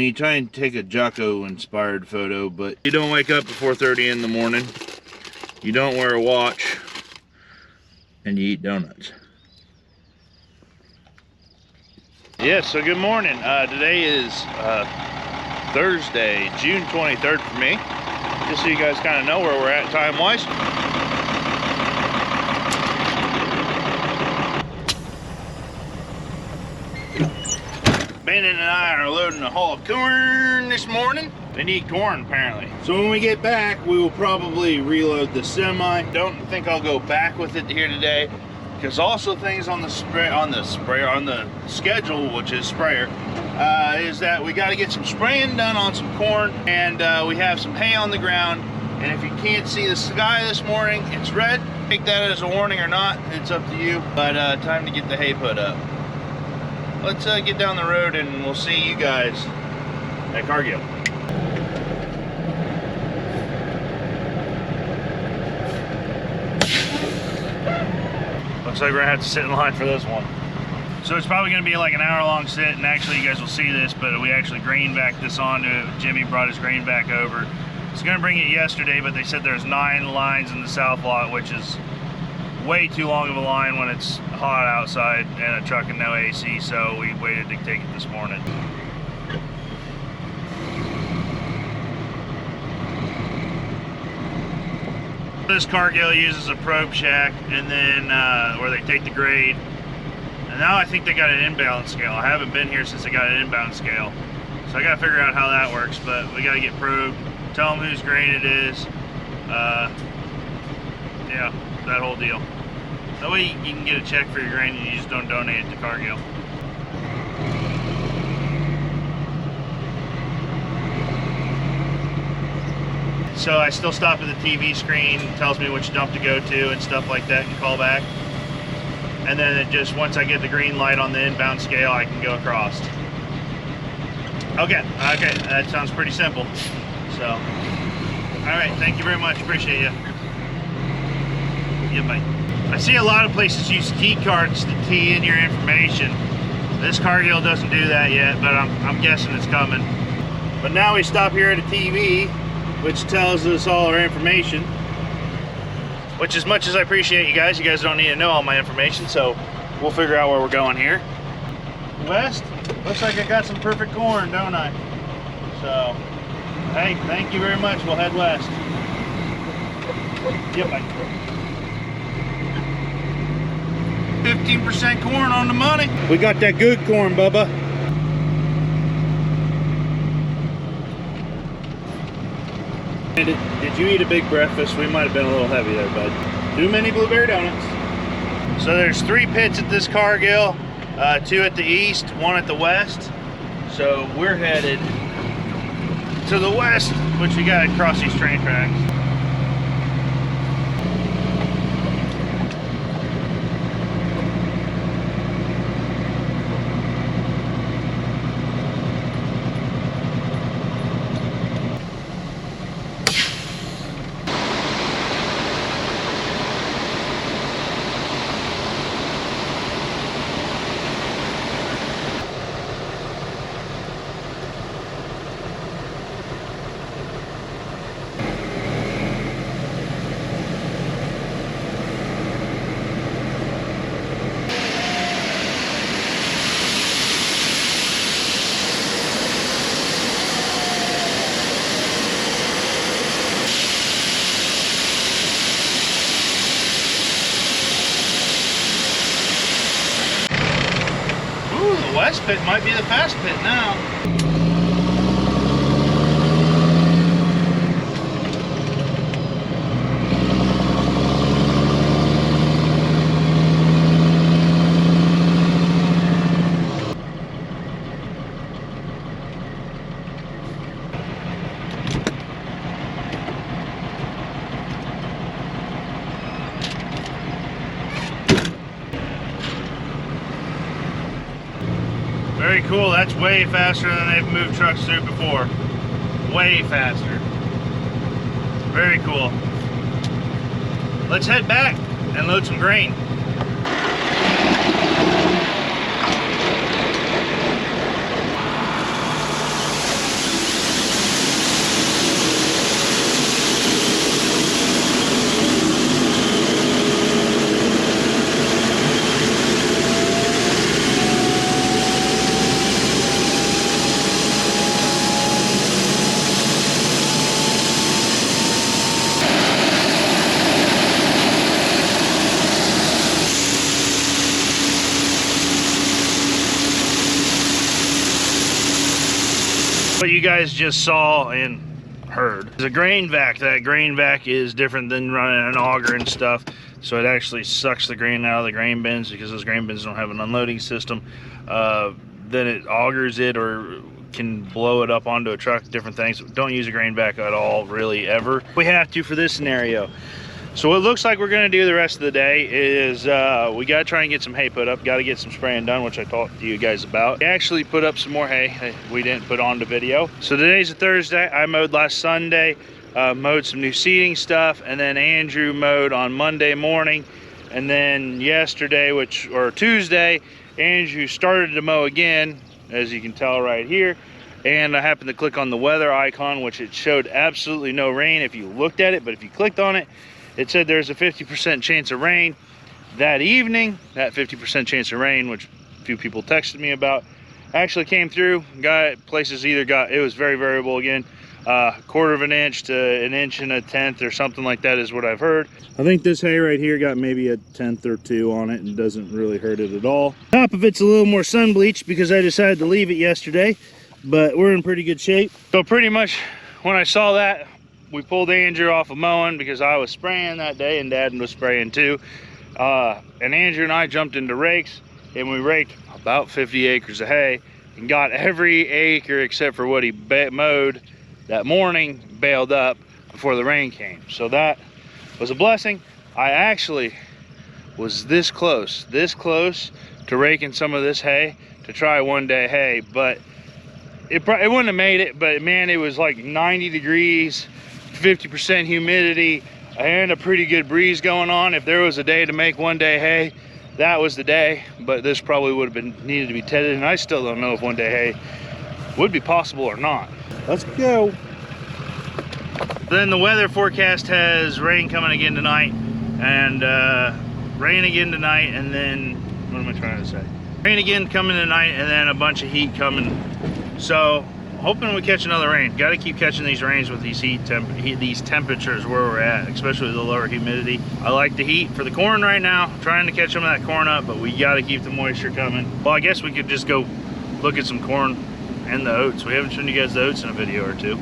mean, you try and take a Jocko-inspired photo, but you don't wake up at 4:30 in the morning, you don't wear a watch, and you eat donuts. Yeah, so good morning. Today is Thursday, June 23rd for me. Just so you guys kind of know where we're at time-wise. Brandon and I are loading a haul of corn this morning. They need corn apparently. So when we get back, we will probably reload the semi. Don't think I'll go back with it here today, because also things on the schedule, which is sprayer, is that we got to get some spraying done on some corn, and we have some hay on the ground. And if you can't see the sky this morning, it's red. Take that as a warning or not, it's up to you. But time to get the hay put up. Let's get down the road and we'll see you guys at Cargill. Looks like we're gonna have to sit in line for this one. So it's probably gonna be like an hour-long sit, and actually you guys will see this, but we actually grain backed this onto it. Jimmy brought his grain back over. I was gonna bring it yesterday, but they said there's 9 lines in the south lot, which is way too long of a line when it's hot outside and a truck and no AC, so we waited to take it this morning. This Cargill uses a probe shack, and then where they take the grade. And now I think they got an imbalance scale. I haven't been here since they got an imbalance scale, so I gotta figure out how that works, but we gotta get probed, tell them whose grain it is, yeah, that whole deal. That way you can get a check for your grain and you just don't donate it to Cargill. So I still stop at the TV screen, it tells me which dump to go to and stuff like that, and call back. And then it just, once I get the green light on the inbound scale, I can go across. Okay, that sounds pretty simple. So, all right, thank you very much, appreciate you. Yeah, bye. I see a lot of places use key cards to key in your information. This Cargill doesn't do that yet, but I'm guessing it's coming. But now we stop here at a TV, which tells us all our information. Which, as much as I appreciate you guys don't need to know all my information, so we'll figure out where we're going here. West, looks like I got some perfect corn, don't I? So, hey, thank you very much. We'll head west. Yep, bye. 15% corn on the money. We got that good corn, Bubba. Did you eat a big breakfast? We might have been a little heavy there, bud. Too many blueberry donuts. So there's 3 pits at this Cargill, 2 at the east, 1 at the west. So we're headed to the west, which we got to cross these train tracks. The west pit might be the fast pit now. Very cool. That's way faster than they've moved trucks through before. Way faster. Very cool. Let's head back and load some grain. What you guys just saw and heard is a grain vac. That grain vac is different than running an auger and stuff. So it actually sucks the grain out of the grain bins, because those grain bins don't have an unloading system. Then it augers it or can blow it up onto a truck, different things. Don't use a grain vac at all, really, ever. We have to for this scenario. So what it looks like we're gonna do the rest of the day is we gotta try and get some hay put up, gotta get some spraying done, which I talked to you guys about. We actually put up some more hay we didn't put on the video. So today's a Thursday. I mowed last Sunday, mowed some new seeding stuff, and then Andrew mowed on Monday morning. And then yesterday, or Tuesday, Andrew started to mow again, as you can tell right here. And I happened to click on the weather icon, which it showed absolutely no rain if you looked at it, but if you clicked on it, it said there's a 50% chance of rain that evening. That 50% chance of rain, which a few people texted me about, actually came through. It was very variable again. 1/4 of an inch to 1 1/10 or something like that is what I've heard. I think this hay right here got maybe a 1/10 or 2 on it and doesn't really hurt it at all. Top of it's a little more sun bleached because I decided to leave it yesterday, but we're in pretty good shape. So pretty much when I saw that, we pulled Andrew off of mowing because I was spraying that day and Dad was spraying too. And Andrew and I jumped into rakes and we raked about 50 acres of hay and got every acre except for what he mowed that morning baled up before the rain came. So that was a blessing. I actually was this close to raking some of this hay to try one day hay, but it wouldn't have made it. But man, it was like 90 degrees, 50% humidity, and a pretty good breeze going on. If there was a day to make one day hay, that was the day. But this probably would have been needed to be tested, and I still don't know if one day hay would be possible or not. Let's go. Then the weather forecast has rain coming again tonight, and rain again tonight, and then what am I trying to say? Rain again coming tonight, and then a bunch of heat coming. So hoping we catch another rain. Got to keep catching these rains with these these temperatures where we're at, especially the lower humidity. I like the heat for the corn right now. Trying to catch some of that corn up, but we got to keep the moisture coming. Well, I guess we could just go look at some corn and the oats. We haven't shown you guys the oats in a video or two.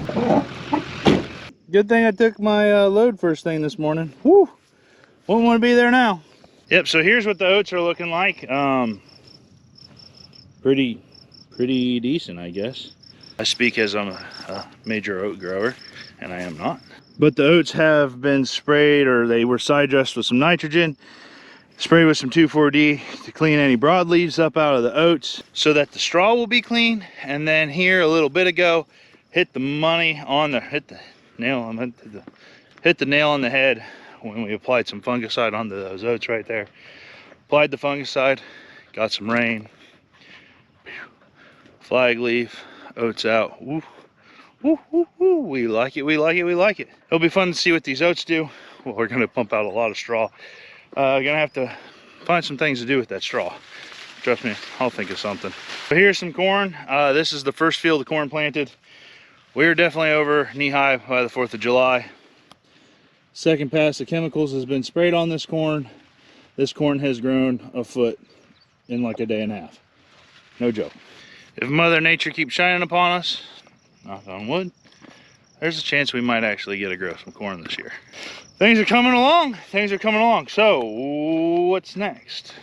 Good thing I took my load first thing this morning. Woo! Wouldn't want to be there now. Yep, so here's what the oats are looking like. Pretty decent, I guess. I speak as I'm a major oat grower, and I am not. But the oats have been sprayed, or they were side dressed with some nitrogen, sprayed with some 2,4-D to clean any broadleaves up out of the oats so that the straw will be clean. And then here a little bit ago, hit the nail on the head when we applied some fungicide onto those oats right there. Applied the fungicide, got some rain, flag leaf, oats out. Woo, woo, woo, woo. We like it, we like it, we like it. It'll be fun to see what these oats do. Well, we're gonna pump out a lot of straw. Gonna have to find some things to do with that straw. Trust me, I'll think of something. But here's some corn. This is the first field of corn planted. We're definitely over knee-high by the 4th of July. Second pass of chemicals has been sprayed on this corn. This corn has grown a foot in like a day and a half. No joke. If Mother Nature keeps shining upon us, knock on wood, there's a chance we might actually get to grow some corn this year. Things are coming along. Things are coming along. So, what's next?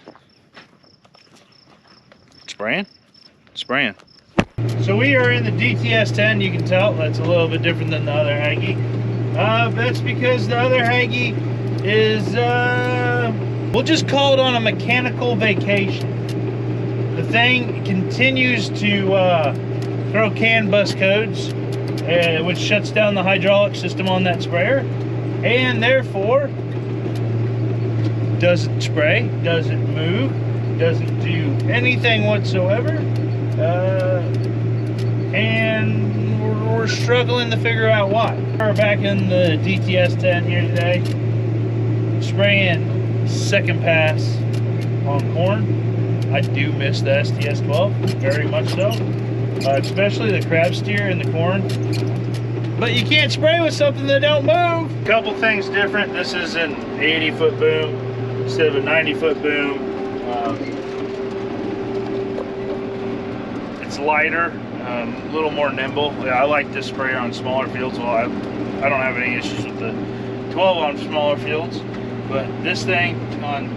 Spraying? Spraying. So we are in the DTS-10. You can tell that's a little bit different than the other Hagee. That's because the other Hagee is, we'll just call it on a mechanical vacation. The thing continues to throw CAN bus codes, which shuts down the hydraulic system on that sprayer, and therefore doesn't spray, doesn't move, doesn't do anything whatsoever. And we're struggling to figure out why. We're back in the DTS-10 here today, spraying second pass on corn. I do miss the STS-12, very much so, especially the crab steer in the corn. But you can't spray with something that don't move. A couple things different. This is an 80-foot boom instead of a 90-foot boom. It's lighter. A little more nimble. Yeah, I like this sprayer on smaller fields. Well, I don't have any issues with the 12 on smaller fields, but this thing on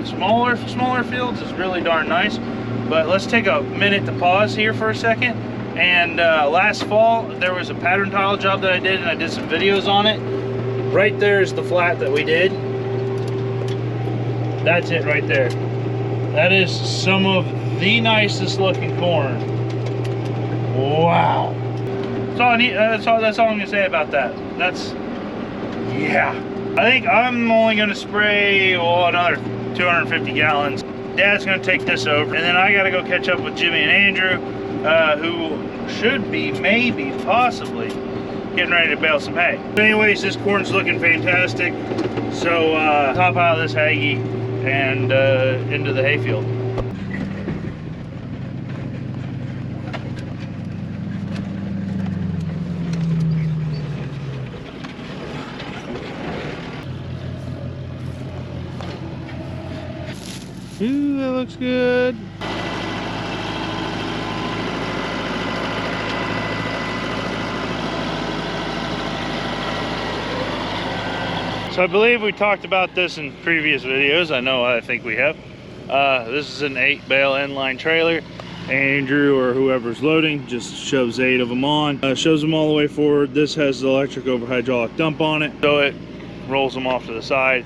smaller fields is really darn nice. But let's take a minute to pause here for a second. And last fall there was a pattern tile job that I did, and I did some videos on it. Right there is the flat that we did. That's it right there. That is some of the nicest looking corn. Wow. That's all I need. That's all I'm gonna say about that. Yeah. I think I'm only gonna spray another 250 gallons. Dad's gonna take this over, and then I gotta go catch up with Jimmy and Andrew, who should be, maybe, possibly, getting ready to bale some hay. But anyways, this corn's looking fantastic. So top out of this haggy and into the hayfield. Ooh, that looks good. So I believe we talked about this in previous videos. I think we have. This is an 8 bale inline trailer. Andrew or whoever's loading just shoves 8 of them on, shows them all the way forward. This has the electric over hydraulic dump on it, so it rolls them off to the side.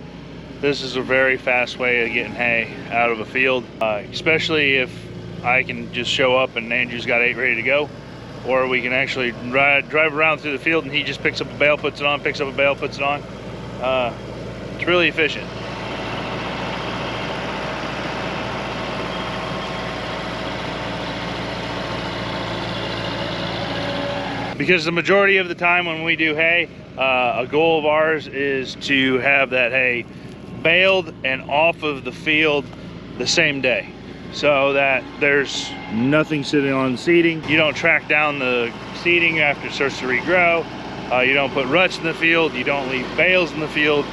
This is a very fast way of getting hay out of a field, especially if I can just show up and Andrew's got 8 ready to go, or we can actually drive around through the field and he just picks up a bale, puts it on, picks up a bale, puts it on. It's really efficient. Because the majority of the time when we do hay, a goal of ours is to have that hay baled and off of the field the same day, so that there's nothing sitting on seeding. You don't track down the seeding after it starts to regrow. You don't put ruts in the field. You don't leave bales in the field.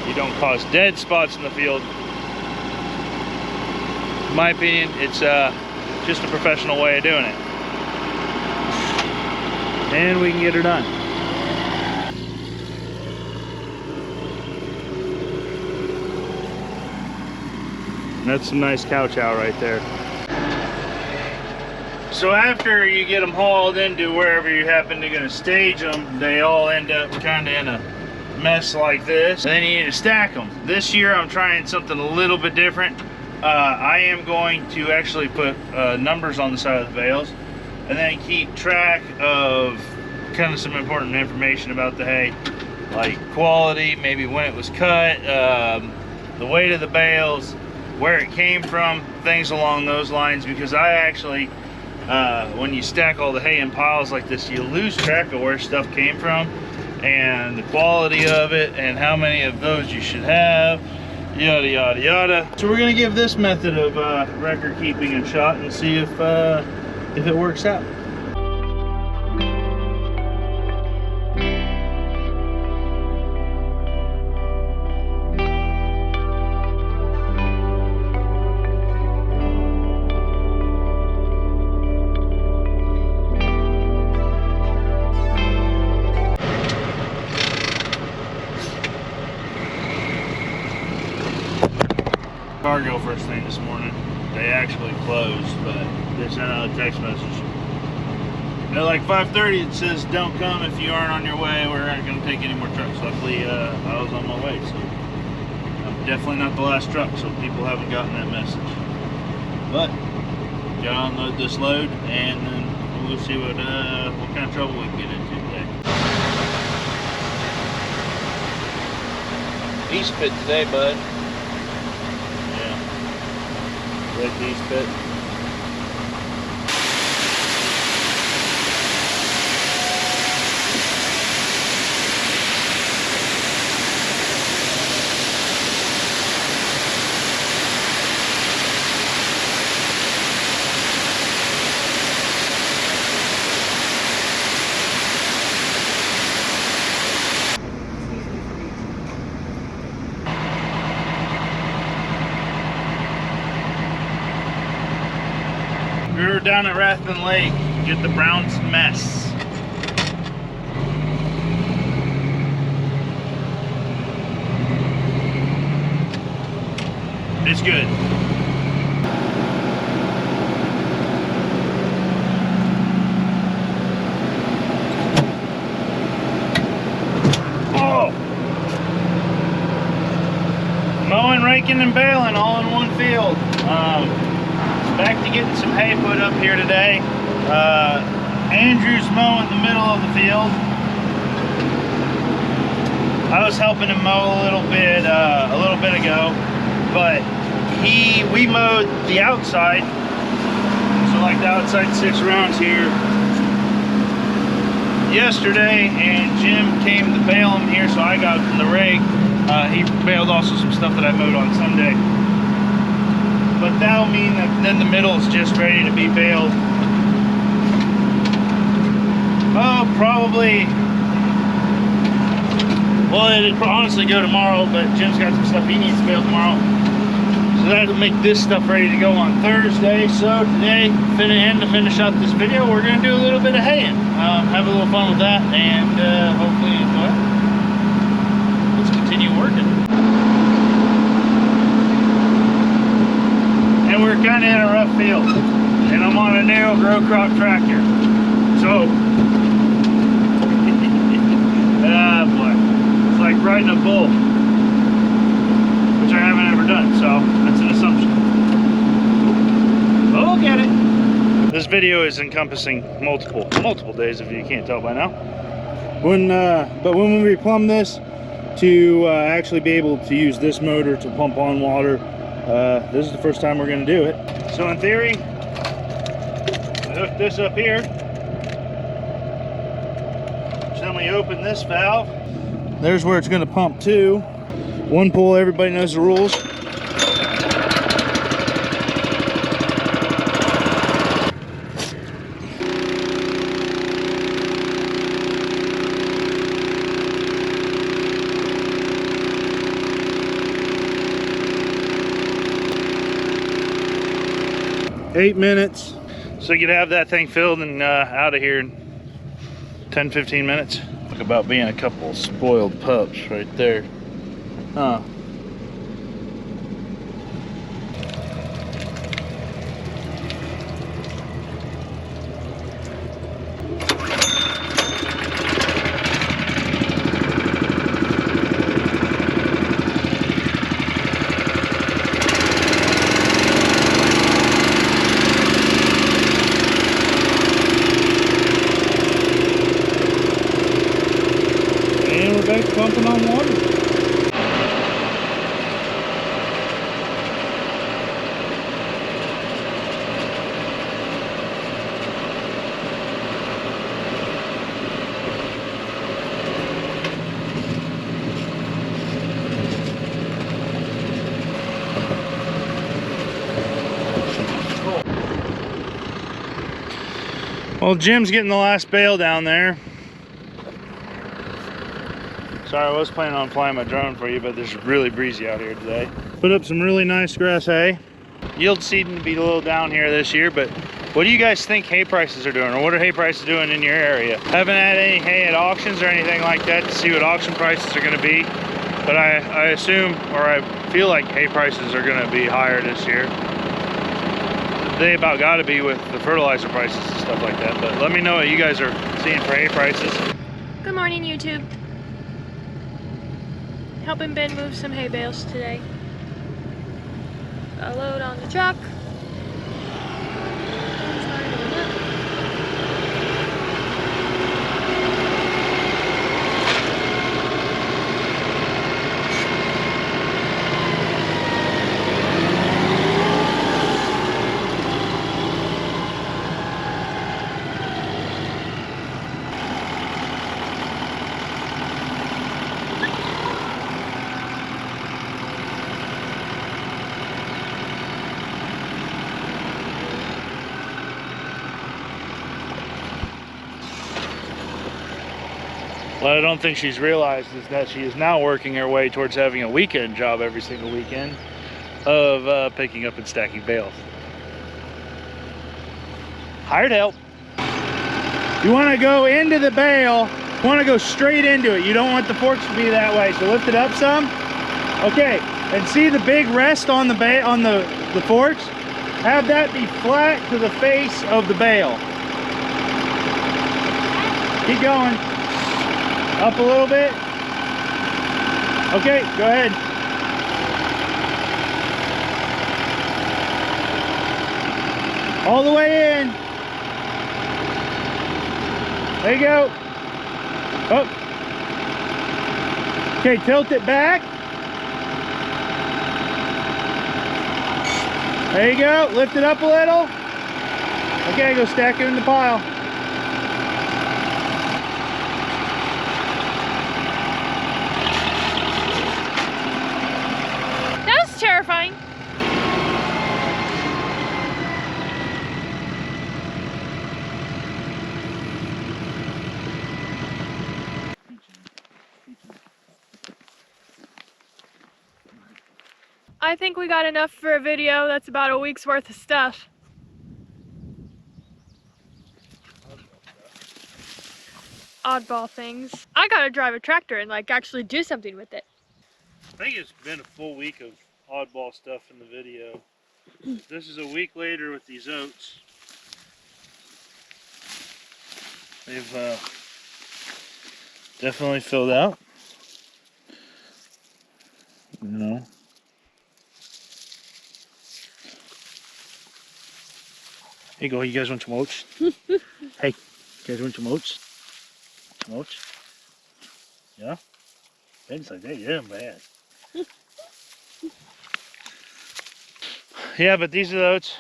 You don't cause dead spots in the field. In my opinion, it's just a professional way of doing it. And we can get her done. That's some nice cow chow right there. So after you get them hauled into wherever you happen to gonna stage them, they all end up kind of in a mess like this. And then you need to stack them. This year I'm trying something a little bit different. I am going to actually put numbers on the side of the bales, and then keep track of kind of some important information about the hay, like quality, maybe when it was cut, the weight of the bales, where it came from, things along those lines. Because I actually, when you stack all the hay in piles like this, you lose track of where stuff came from and the quality of it and how many of those you should have, yada yada yada. So we're gonna give this method of record keeping a shot and see if it works out. Cargill first thing this morning. They actually closed, but they sent out a text message. At like 5:30 it says don't come if you aren't on your way. We're not going to take any more trucks. Luckily I was on my way, so I'm definitely not the last truck, so people haven't gotten that message. But gotta unload this load and then we'll see what kind of trouble we can get into today. East pit today, bud. Like these pit. We were down at Rathbun Lake get the Browns mess. It's good. Oh! Mowing, raking, and baling all in one field. Back to getting some hay put up here today. Andrew's mowing the middle of the field. I was helping him mow a little bit ago, but we mowed the outside. So like the outside 6 rounds here yesterday, and Jim came to bale him here, so I got from the rig. He baled also some stuff that I mowed on Sunday. But that'll mean that then the middle is just ready to be baled. Oh, probably. Well, it'd honestly go tomorrow, but Jim's got some stuff he needs to bale tomorrow. So that'll make this stuff ready to go on Thursday. So today, to finish out this video, we're going to do a little bit of haying. Have a little fun with that, and hopefully enjoy it. Let's continue working. And we're kind of in a rough field, and I'm on a narrow grow crop tractor. So, ah boy, it's like riding a bull, which I haven't ever done, so that's an assumption. But we'll get it. This video is encompassing multiple days, if you can't tell by now. But when we plumb this to actually be able to use this motor to pump on water, this is the first time we're going to do it. So in theory, I hook this up here. So then we open this valve. There's where it's going to pump to. One pull, everybody knows the rules. Eight minutes. So you could have that thing filled and out of here in 10-15 minutes. Talk about being a couple of spoiled pups right there. Huh. Pumping on water. Well, Jim's getting the last bale down there. Sorry, I was planning on flying my drone for you, but it's really breezy out here today. Put up some really nice grass hay. Yield seeding to be a little down here this year, but what do you guys think hay prices are doing, or what are hay prices doing in your area? Haven't had any hay at auctions or anything like that to see what auction prices are going to be, but I assume, or I feel like hay prices are going to be higher this year. They about got to be with the fertilizer prices and stuff like that, but let me know what you guys are seeing for hay prices. Good morning, YouTube. Helping Ben move some hay bales today. Got a load on the truck. What I don't think she's realized is that she is now working her way towards having a weekend job every single weekend of picking up and stacking bales. Hired help. You want to go into the bale. You want to go straight into it. You don't want the forks to be that way. So lift it up some. Okay, and see the big rest on the the forks? Have that be flat to the face of the bale. Keep going. Up a little bit. Okay, go ahead. All the way in. There you go. Oh. Okay, tilt it back. There you go. Lift it up a little. Okay, go stack it in the pile. That was terrifying. I think we got enough for a video. That's about a week's worth of stuff. Oddball things. I gotta drive a tractor and like actually do something with it. I think it's been a full week of oddball stuff in the video. This is a week later with these oats. They've definitely filled out. You know. Here you go. You guys want some oats? Hey, you guys want some oats? Some oats? Yeah? Things like that. Yeah, man. Yeah, but these are the oats.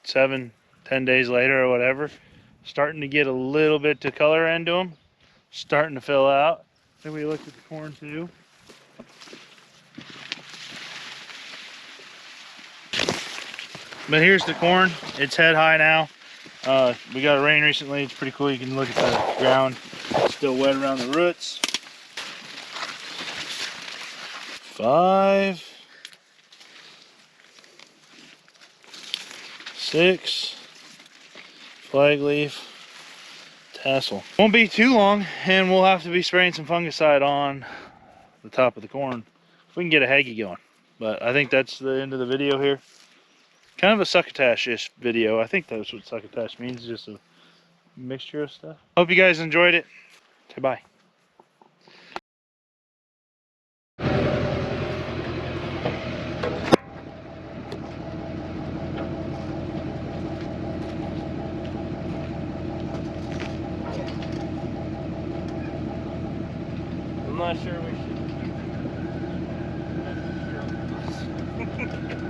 7, 10 days later or whatever. Starting to get a little bit of color into them. Starting to fill out. Then we looked at the corn too. But here's the corn. It's head high now. We got a rain recently. It's pretty cool. You can look at the ground. It's still wet around the roots. 5, 6, flag leaf, tassel. Won't be too long and we'll have to be spraying some fungicide on the top of the corn if we can get a haggy going. But I think that's the end of the video here. Kind of a succotash-ish video. I think that's what succotash means, just a mixture of stuff. Hope you guys enjoyed it. Say bye. I'm not sure we should.